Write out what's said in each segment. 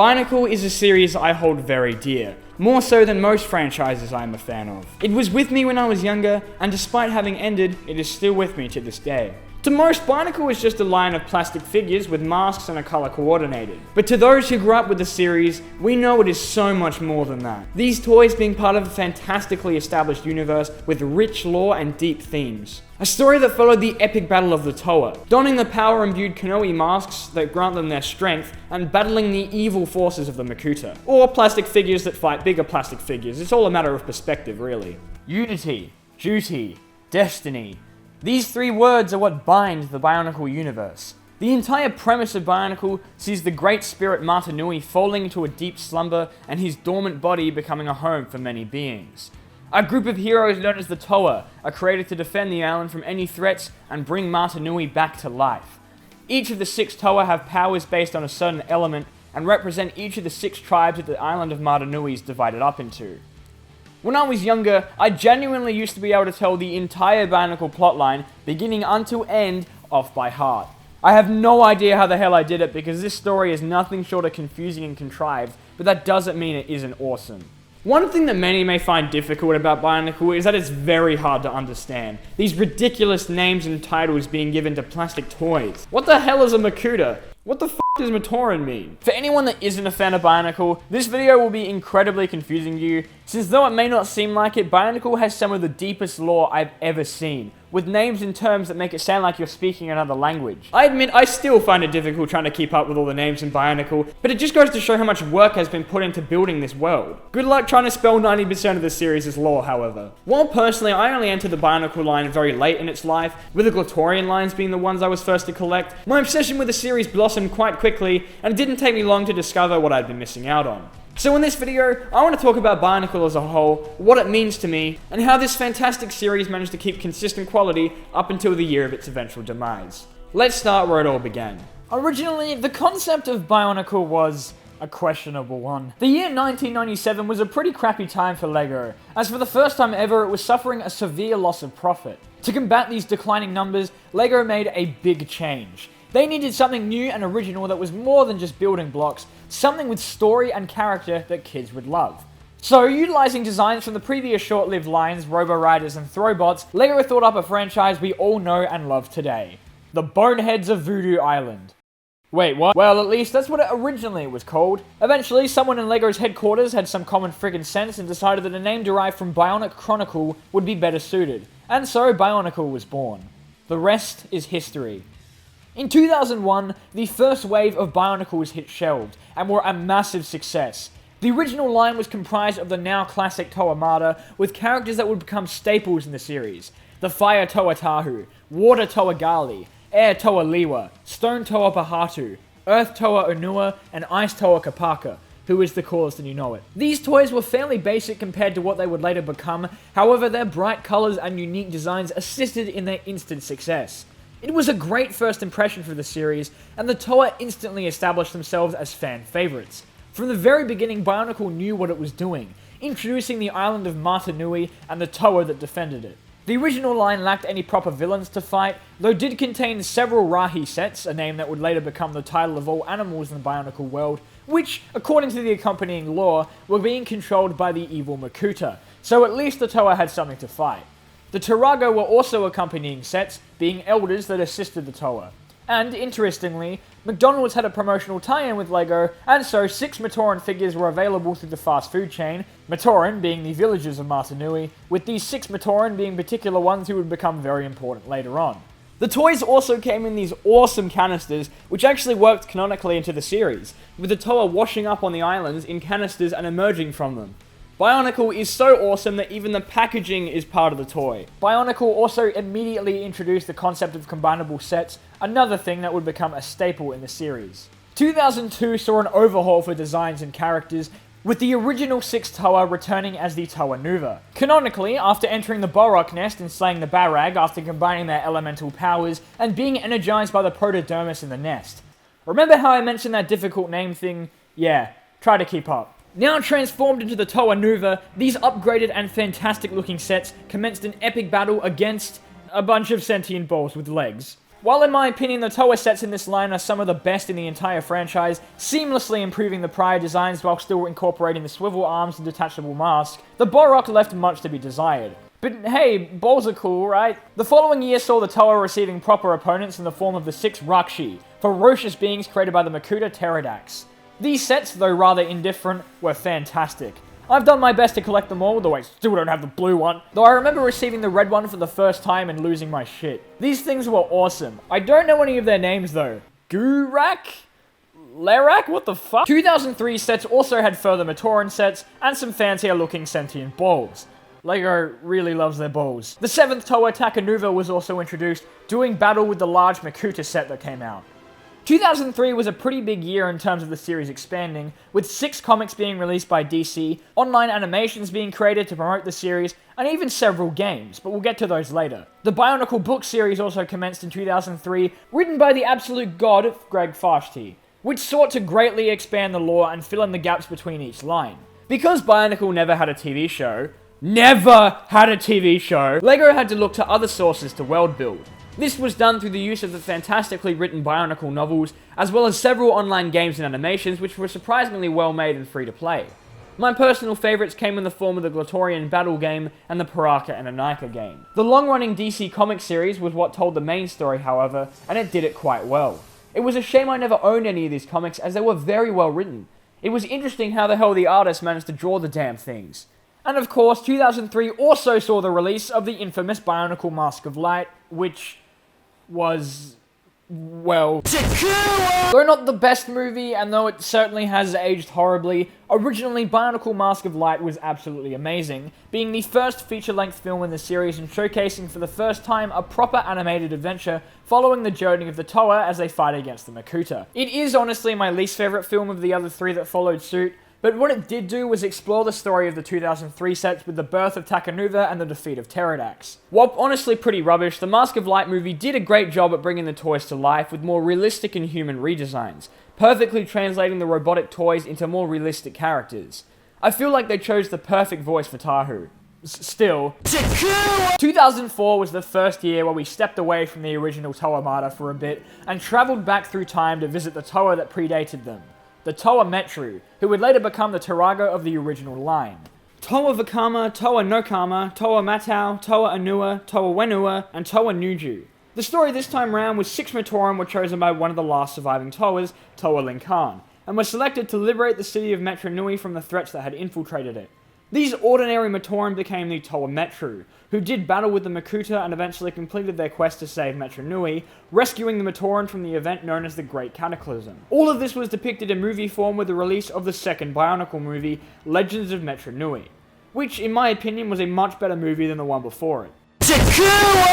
Bionicle is a series I hold very dear, more so than most franchises I am a fan of. It was with me when I was younger, and despite having ended, it is still with me to this day. To most, Bionicle is just a line of plastic figures with masks and a color coordinated. But to those who grew up with the series, we know it is so much more than that. These toys being part of a fantastically established universe with rich lore and deep themes. A story that followed the epic battle of the Toa, donning the power-imbued Konoe masks that grant them their strength, and battling the evil forces of the Makuta. Or plastic figures that fight bigger plastic figures. It's all a matter of perspective, really. Unity, duty, destiny. These three words are what bind the Bionicle universe. The entire premise of Bionicle sees the great spirit Matanui falling into a deep slumber and his dormant body becoming a home for many beings. A group of heroes known as the Toa are created to defend the island from any threats and bring Matanui back to life. Each of the 6 Toa have powers based on a certain element and represent each of the 6 tribes that the island of Matanui is divided up into. When I was younger, I genuinely used to be able to tell the entire Bionicle plotline, beginning until end, off by heart. I have no idea how the hell I did it because this story is nothing short of confusing and contrived, but that doesn't mean it isn't awesome. One thing that many may find difficult about Bionicle is that it's very hard to understand. These ridiculous names and titles being given to plastic toys. What the hell is a Makuta? What the f*** does Matoran mean? For anyone that isn't a fan of Bionicle, this video will be incredibly confusing to you, since though it may not seem like it, Bionicle has some of the deepest lore I've ever seen, with names and terms that make it sound like you're speaking another language. I admit I still find it difficult trying to keep up with all the names in Bionicle, but it just goes to show how much work has been put into building this world. Good luck trying to spell 90% of the series' lore, however. While personally I only entered the Bionicle line very late in its life, with the Glatorian lines being the ones I was first to collect, my obsession with the series blossomed quite quickly, and it didn't take me long to discover what I'd been missing out on. So in this video, I want to talk about Bionicle as a whole, what it means to me, and how this fantastic series managed to keep consistent quality up until the year of its eventual demise. Let's start where it all began. Originally, the concept of Bionicle was a questionable one. The year 1997 was a pretty crappy time for LEGO, as for the first time ever, it was suffering a severe loss of profit. To combat these declining numbers, LEGO made a big change. They needed something new and original that was more than just building blocks, something with story and character that kids would love. So, utilizing designs from the previous short-lived lines, Robo-Riders and Throwbots, LEGO thought up a franchise we all know and love today. The Boneheads of Voodoo Island. Wait, what? Well, at least that's what it originally was called. Eventually, someone in LEGO's headquarters had some common friggin' sense and decided that a name derived from Bionic Chronicle would be better suited. And so, Bionicle was born. The rest is history. In 2001, the first wave of Bionicles hit shelves, and were a massive success. The original line was comprised of the now classic Toa Mata, with characters that would become staples in the series. The Fire Toa Tahu, Water Toa Gali, Air Toa Liwa, Stone Toa Pahatu, Earth Toa Unua, and Ice Toa Kapaka, who is the coolest and you know it. These toys were fairly basic compared to what they would later become, however their bright colours and unique designs assisted in their instant success. It was a great first impression for the series, and the Toa instantly established themselves as fan favourites. From the very beginning, Bionicle knew what it was doing, introducing the island of Matanui and the Toa that defended it. The original line lacked any proper villains to fight, though did contain several Rahi sets, a name that would later become the title of all animals in the Bionicle world, which, according to the accompanying lore, were being controlled by the evil Makuta, so at least the Toa had something to fight. The Turago were also accompanying sets, being elders that assisted the Toa. And, interestingly, McDonald's had a promotional tie-in with LEGO, and so 6 Matoran figures were available through the fast food chain, Matoran being the villagers of Matanui, with these 6 Matoran being particular ones who would become very important later on. The toys also came in these awesome canisters, which actually worked canonically into the series, with the Toa washing up on the islands in canisters and emerging from them. Bionicle is so awesome that even the packaging is part of the toy. Bionicle also immediately introduced the concept of combinable sets, another thing that would become a staple in the series. 2002 saw an overhaul for designs and characters, with the original 6 Toa returning as the Toa Nuva. Canonically, after entering the Borok nest and slaying the Barag after combining their elemental powers, and being energized by the Protodermis in the nest. Remember how I mentioned that difficult name thing? Yeah, try to keep up. Now transformed into the Toa Nuva, these upgraded and fantastic looking sets commenced an epic battle against a bunch of sentient balls with legs. While in my opinion the Toa sets in this line are some of the best in the entire franchise, seamlessly improving the prior designs while still incorporating the swivel arms and detachable mask, the Borok left much to be desired. But hey, balls are cool, right? The following year saw the Toa receiving proper opponents in the form of the 6 Rakshi, ferocious beings created by the Makuta Pterodax. These sets, though rather indifferent, were fantastic. I've done my best to collect them all, though I still don't have the blue one. Though I remember receiving the red one for the first time and losing my shit. These things were awesome. I don't know any of their names though. Gurak? Lerak? What the fuck? 2003 sets also had further Matoran sets and some fancier looking sentient balls. LEGO really loves their balls. The 7th Toa Takanuva was also introduced, doing battle with the large Makuta set that came out. 2003 was a pretty big year in terms of the series expanding, with 6 comics being released by DC, online animations being created to promote the series, and even several games, but we'll get to those later. The Bionicle book series also commenced in 2003, written by the absolute god, Greg Farshtey, which sought to greatly expand the lore and fill in the gaps between each line. Because Bionicle never had a TV show, LEGO had to look to other sources to world build. This was done through the use of the fantastically written Bionicle novels, as well as several online games and animations which were surprisingly well made and free to play. My personal favourites came in the form of the Glatorian Battle game and the Paraka and Anika game. The long-running DC comic series was what told the main story, however, and it did it quite well. It was a shame I never owned any of these comics as they were very well written. It was interesting how the hell the artist managed to draw the damn things. And of course, 2003 also saw the release of the infamous Bionicle Mask of Light, which was, well, though not the best movie, and though it certainly has aged horribly, originally Bionicle Mask of Light was absolutely amazing, being the first feature-length film in the series and showcasing for the first time a proper animated adventure following the journey of the Toa as they fight against the Makuta. It is honestly my least favourite film of the other 3 that followed suit, but what it did do was explore the story of the 2003 sets with the birth of Takanuva and the defeat of Pterodax. While honestly pretty rubbish, the Mask of Light movie did a great job at bringing the toys to life with more realistic and human redesigns, perfectly translating the robotic toys into more realistic characters. I feel like they chose the perfect voice for Tahu. Still, 2004 was the first year where we stepped away from the original Toa Mata for a bit and travelled back through time to visit the Toa that predated them. The Toa Metru, who would later become the Turago of the original line. Toa Vakama, Toa Nokama, Toa Matau, Toa Anua, Toa Wenua, and Toa Nuju. The story this time round was 6 Matoran were chosen by one of the last surviving Toas, Toa Linkan, and were selected to liberate the city of Metra Nui from the threats that had infiltrated it. These ordinary Matoran became the Toa Metru, who did battle with the Makuta and eventually completed their quest to save Metra Nui, rescuing the Matoran from the event known as the Great Cataclysm. All of this was depicted in movie form with the release of the second Bionicle movie, Legends of Metra Nui, which in my opinion was a much better movie than the one before it.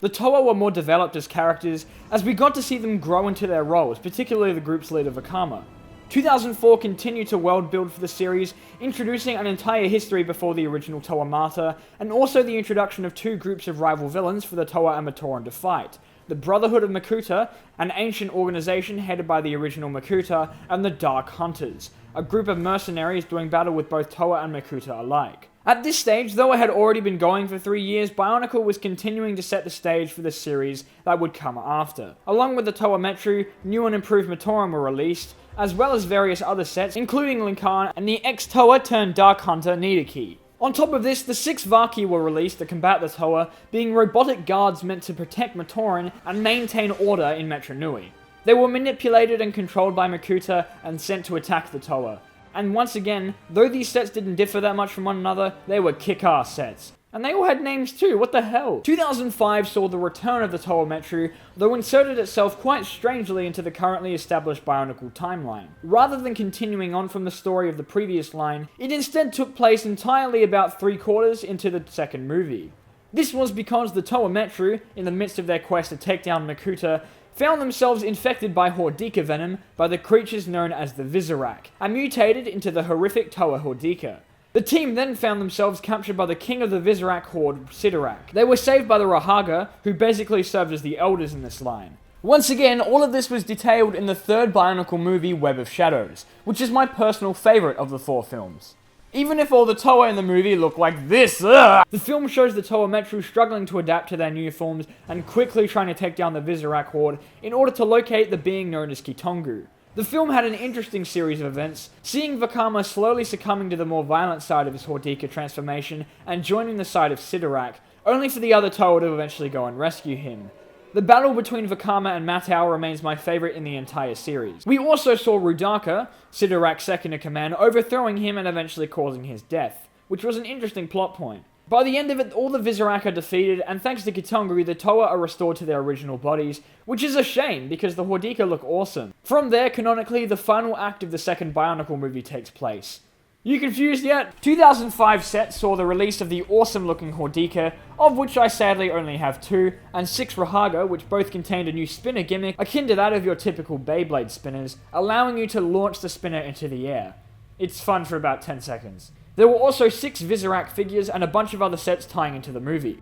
The Toa were more developed as characters, as we got to see them grow into their roles, particularly the group's leader Vakama. 2004 continued to world build for the series, introducing an entire history before the original Toa Mata, and also the introduction of 2 groups of rival villains for the Toa and Matoran to fight. The Brotherhood of Makuta, an ancient organization headed by the original Makuta, and the Dark Hunters, a group of mercenaries doing battle with both Toa and Makuta alike. At this stage, though it had already been going for 3 years, Bionicle was continuing to set the stage for the series that would come after. Along with the Toa Metru, new and improved Matoran were released, as well as various other sets, including Linkan and the ex-Toa turned Dark Hunter Nidaki. On top of this, the 6 Vaki were released to combat the Toa, being robotic guards meant to protect Matoran and maintain order in Metra Nui. They were manipulated and controlled by Makuta and sent to attack the Toa. And once again, though these sets didn't differ that much from one another, they were kick-ass sets. And they all had names too, what the hell? 2005 saw the return of the Toa Metru, though inserted itself quite strangely into the currently established Bionicle timeline. Rather than continuing on from the story of the previous line, it instead took place entirely about 3/4 into the second movie. This was because the Toa Metru, in the midst of their quest to take down Makuta, found themselves infected by Hordika venom by the creatures known as the Visorak, and mutated into the horrific Toa Hordika. The team then found themselves captured by the king of the Visorak horde, Sidorak. They were saved by the Rahaga, who basically served as the elders in this line. Once again, all of this was detailed in the third Bionicle movie, Web of Shadows, which is my personal favourite of the 4 films. even if all the Toa in the movie look like this. Ugh! The film shows the Toa Metru struggling to adapt to their new forms and quickly trying to take down the Visorak horde in order to locate the being known as Kitongu. The film had an interesting series of events, seeing Vakama slowly succumbing to the more violent side of his Hordika transformation and joining the side of Sidorak, only for the other Toa to eventually go and rescue him. The battle between Vakama and Matau remains my favourite in the entire series. We also saw Rudaka, Sidorak's second-in-command, overthrowing him and eventually causing his death, which was an interesting plot point. By the end of it, all the Visorak are defeated, and thanks to Kitongu, the Toa are restored to their original bodies, which is a shame, because the Hordika look awesome. From there, canonically, the final act of the second Bionicle movie takes place. You confused yet? 2005 set saw the release of the awesome-looking Hordika, of which I sadly only have 2, and 6 Rahaga, which both contained a new spinner gimmick, akin to that of your typical Beyblade spinners, allowing you to launch the spinner into the air. It's fun for about 10 seconds. There were also 6 Visorak figures and a bunch of other sets tying into the movie.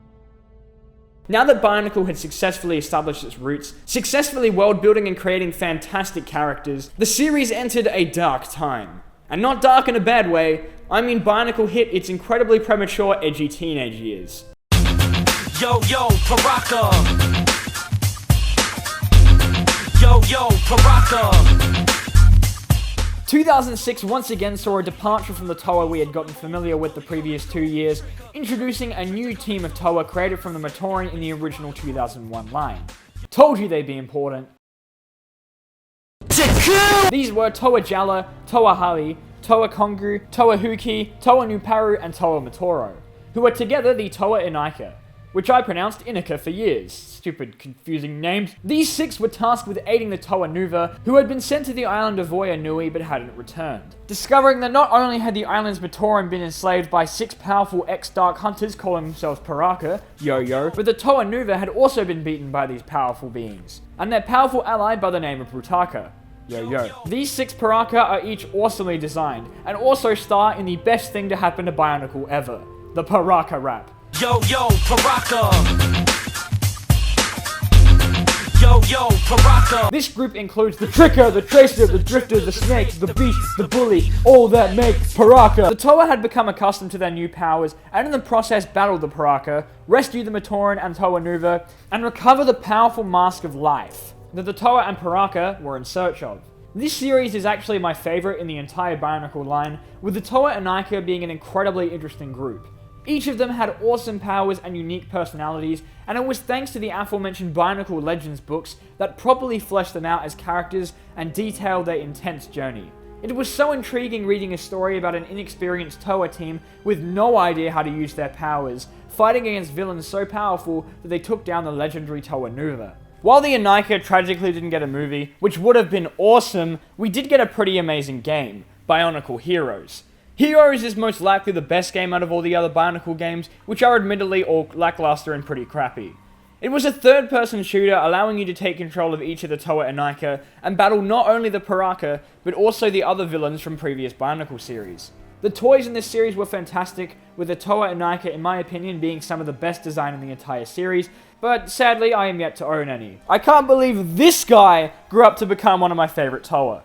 Now that Bionicle had successfully established its roots, successfully world-building and creating fantastic characters, the series entered a dark time. And not dark in a bad way, I mean Bionicle hit its incredibly premature, edgy teenage years. Yo, yo, Paraka! Yo, yo, Paraka! 2006 once again saw a departure from the Toa we had gotten familiar with the previous 2 years, introducing a new team of Toa created from the Matoran in the original 2001 line. Told you they'd be important. These were Toa Jala, Toa Hali, Toa Kongu, Toa Huki, Toa Nuparu, and Toa Matoro, who are together the Toa Inika, which I pronounced Inika for years. Stupid, confusing names. These 6 were tasked with aiding the Toa Nuva, who had been sent to the island of Voya Nui but hadn't returned. Discovering that not only had the island's Matoran been enslaved by 6 powerful ex-Dark Hunters calling themselves Paraka, Yo-Yo, but the Toa Nuva had also been beaten by these powerful beings, and their powerful ally by the name of Brutaka. Yo-Yo. These 6 Paraka are each awesomely designed, and also star in the best thing to happen to Bionicle ever, the Paraka rap. Yo, yo, Paraka! Yo, yo, Paraka! This group includes the Tricker, the Tracer, the Drifter, the Snake, the Beast, the Bully, all that make Paraka. The Toa had become accustomed to their new powers, and in the process battled the Paraka, rescued the Matoran and Toa Nuva, and recover the powerful Mask of Life that the Toa and Paraka were in search of. This series is actually my favourite in the entire Bionicle line, with the Toa Inika being an incredibly interesting group. Each of them had awesome powers and unique personalities, and it was thanks to the aforementioned Bionicle Legends books that properly fleshed them out as characters and detailed their intense journey. It was so intriguing reading a story about an inexperienced Toa team with no idea how to use their powers, fighting against villains so powerful that they took down the legendary Toa Nuva. While the Inika tragically didn't get a movie, which would have been awesome, we did get a pretty amazing game, Bionicle Heroes. Heroes is most likely the best game out of all the other Bionicle games, which are admittedly all lackluster and pretty crappy. It was a third-person shooter allowing you to take control of each of the Toa Inika and battle not only the Paraka, but also the other villains from previous Bionicle series. The toys in this series were fantastic, with the Toa Inika in my opinion being some of the best design in the entire series, but sadly I am yet to own any. I can't believe this guy grew up to become one of my favourite Toa.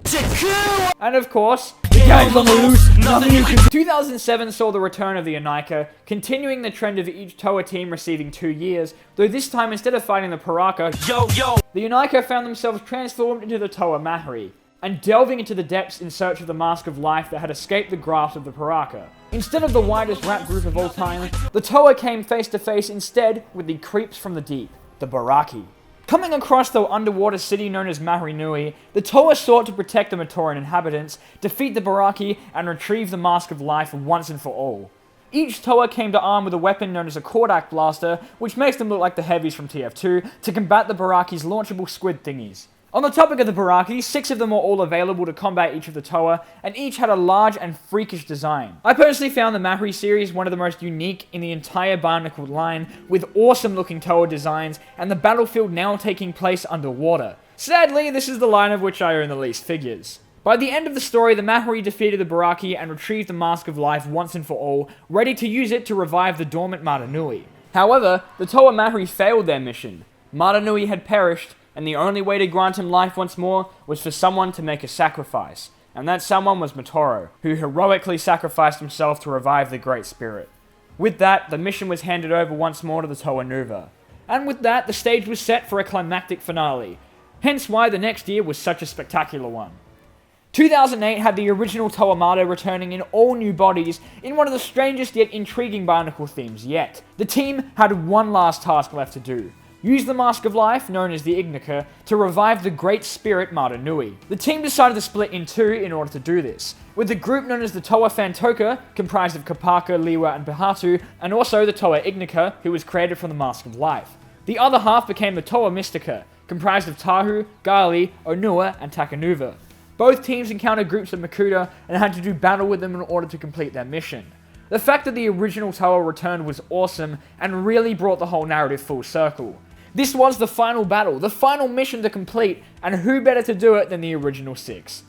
And of course, the game's on the loose, nothing you can do. 2007 saw the return of the Inika, continuing the trend of each Toa team receiving 2 years, though this time instead of fighting the Paraka, the Inika found themselves transformed into the Toa Mahri, and delving into the depths in search of the Mask of Life that had escaped the grasp of the Paraka. Instead of the widest rap group of all time, the Toa came face to face instead with the creeps from the deep, the Baraki. Coming across the underwater city known as Mahri Nui, the Toa sought to protect the Matoran inhabitants, defeat the Baraki, and retrieve the Mask of Life once and for all. Each Toa came to arm with a weapon known as a Kordak Blaster, which makes them look like the heavies from TF2, to combat the Baraki's launchable squid thingies. On the topic of the Baraki, 6 of them were all available to combat each of the Toa, and each had a large and freakish design. I personally found the Mahri series one of the most unique in the entire Bionicle line, with awesome looking Toa designs, and the battlefield now taking place underwater. Sadly, this is the line of which I own the least figures. By the end of the story, the Mahri defeated the Baraki and retrieved the Mask of Life once and for all, ready to use it to revive the dormant Maranui. However, the Toa Mahri failed their mission. Maranui had perished, and the only way to grant him life once more was for someone to make a sacrifice. and that someone was Motoro, who heroically sacrificed himself to revive the Great Spirit. With that, the mission was handed over once more to the Toa Nuva. And with that, the stage was set for a climactic finale, hence why the next year was such a spectacular one. 2008 had the original Toamato returning in all new bodies in one of the strangest yet intriguing Bionicle themes yet. The team had one last task left to do. Use the Mask of Life, known as the Ignika, to revive the Great Spirit Mata Nui. The team decided to split in two in order to do this, with the group known as the Toa Fantoka, comprised of Kapaka, Liwa, and Bahatu, and also the Toa Ignika, who was created from the Mask of Life. The other half became the Toa Mystica, comprised of Tahu, Gali, Onua, and Takanuva. Both teams encountered groups of Makuta and had to do battle with them in order to complete their mission. The fact that the original Toa returned was awesome and really brought the whole narrative full circle. This was the final battle, the final mission to complete, and who better to do it than the original 6?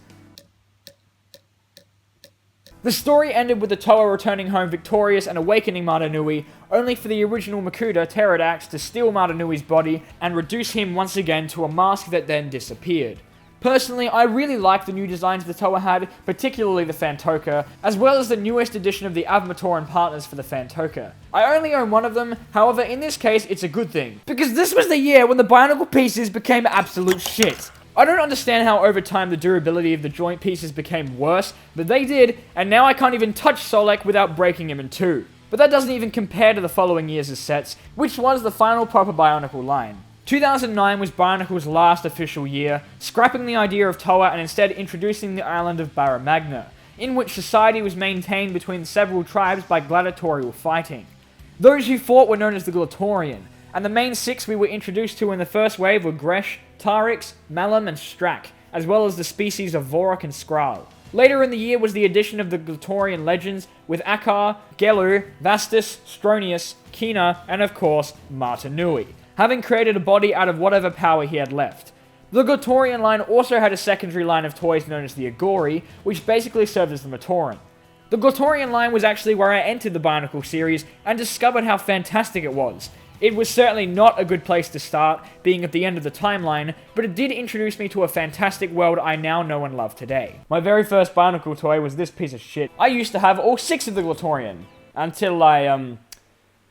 The story ended with the Toa returning home victorious and awakening Mata Nui, only for the original Makuta, Pterodax, to steal Mata Nui's body and reduce him once again to a mask that then disappeared. Personally, I really like the new designs the Toa had, particularly the Fantoka, as well as the newest edition of the Avmatoran partners for the Fantoka. I only own one of them, however in this case it's a good thing, because this was the year when the Bionicle pieces became absolute shit. I don't understand how over time the durability of the joint pieces became worse, but they did, and now I can't even touch Solek without breaking him in two. But that doesn't even compare to the following years' sets, which was the final proper Bionicle line. 2009 was Bionicle's last official year, scrapping the idea of Toa and instead introducing the island of Barra Magna, in which society was maintained between several tribes by gladiatorial fighting. Those who fought were known as the Glatorian, and the main 6 we were introduced to in the first wave were Gresh, Tarix, Malum, and Strak, as well as the species of Vorok and Skral. Later in the year was the addition of the Glatorian legends with Akar, Gelu, Vastus, Stronius, Kina, and of course, Mata Nui, having created a body out of whatever power he had left. The Glatorian line also had a secondary line of toys known as the Agori, which basically served as the Matoran. The Glatorian line was actually where I entered the Bionicle series and discovered how fantastic it was. It was certainly not a good place to start, being at the end of the timeline, but it did introduce me to a fantastic world I now know and love today. My very first Bionicle toy was this piece of shit. I used to have all 6 of the Glatorian, until I,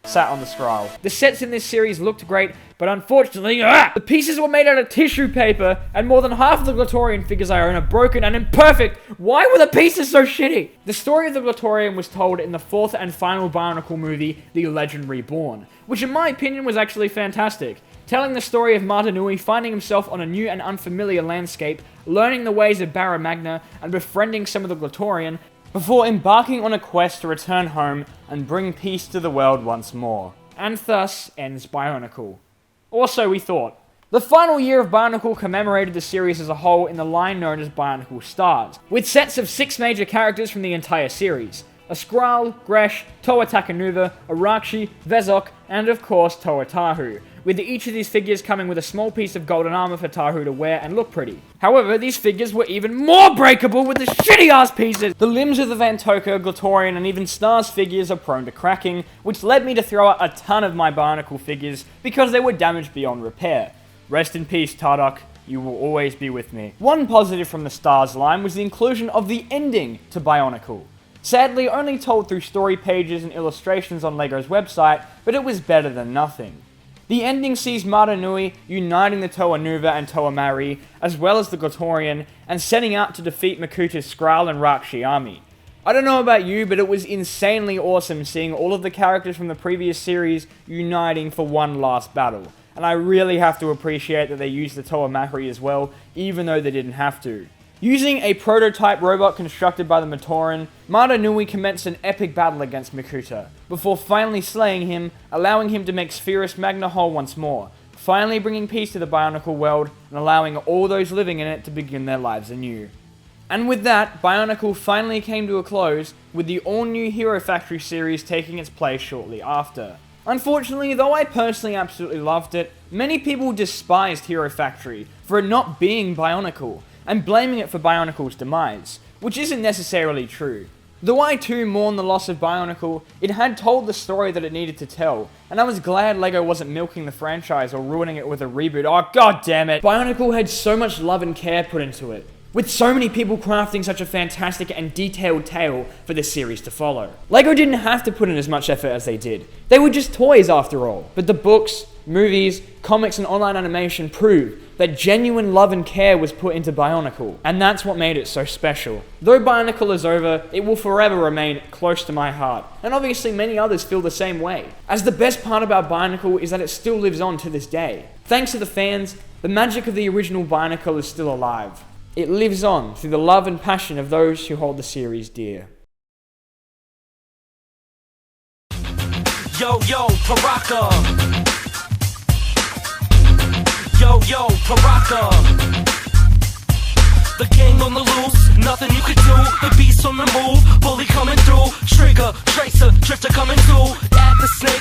sat on the scroll. The sets in this series looked great, but unfortunately, the pieces were made out of tissue paper, and more than half of the Glatorian figures I own are broken and imperfect. Why were the pieces so shitty? The story of the Glatorian was told in the 4th and final Bionicle movie, The Legend Reborn, which in my opinion was actually fantastic, telling the story of Mata Nui finding himself on a new and unfamiliar landscape, learning the ways of Barra Magna, and befriending some of the Glatorian, before embarking on a quest to return home and bring peace to the world once more. And thus ends Bionicle. Or so we thought. The final year of Bionicle commemorated the series as a whole in the line known as Bionicle Stars, with sets of 6 major characters from the entire series. A Skrull, Gresh, Toa Takanuva, Arakshi, Vezok, and of course Toa Tahu, with each of these figures coming with a small piece of golden armor for Tahu to wear and look pretty. However, these figures were even more breakable with the shitty-ass pieces! The limbs of the Fantoka, Glatorian, and even Stars figures are prone to cracking, which led me to throw out a ton of my Bionicle figures because they were damaged beyond repair. Rest in peace, Tardok. You will always be with me. One positive from the Stars line was the inclusion of the ending to Bionicle. Sadly, only told through story pages and illustrations on LEGO's website, but it was better than nothing. The ending sees Mata Nui uniting the Toa Nuva and Toa Mari, as well as the Glatorian, and setting out to defeat Makuta's Skrull and Rakshi army. I don't know about you, but it was insanely awesome seeing all of the characters from the previous series uniting for one last battle, and I really have to appreciate that they used the Toa Mari as well, even though they didn't have to. Using a prototype robot constructed by the Matoran, Mata Nui commenced an epic battle against Makuta, before finally slaying him, allowing him to make Spherus Magna whole once more, finally bringing peace to the Bionicle world, and allowing all those living in it to begin their lives anew. And with that, Bionicle finally came to a close, with the all-new Hero Factory series taking its place shortly after. Unfortunately, though I personally absolutely loved it, many people despised Hero Factory for it not being Bionicle, and blaming it for Bionicle's demise, which isn't necessarily true. Though I too mourn the loss of Bionicle, it had told the story that it needed to tell, and I was glad LEGO wasn't milking the franchise or ruining it with a reboot. Oh god damn it! Bionicle had so much love and care put into it. with so many people crafting such a fantastic and detailed tale for this series to follow. LEGO didn't have to put in as much effort as they did. They were just toys after all. But the books, movies, comics, and online animation prove that genuine love and care was put into Bionicle, and that's what made it so special. Though Bionicle is over, it will forever remain close to my heart, and obviously many others feel the same way, as the best part about Bionicle is that it still lives on to this day. Thanks to the fans, the magic of the original Bionicle is still alive. It lives on through the love and passion of those who hold the series dear. Yo, yo, Paraka. Yo, Paraka. The gang on the loose, nothing you can do. The beast on the move, bully coming through. Trigger, tracer, drifter coming through. At the snake.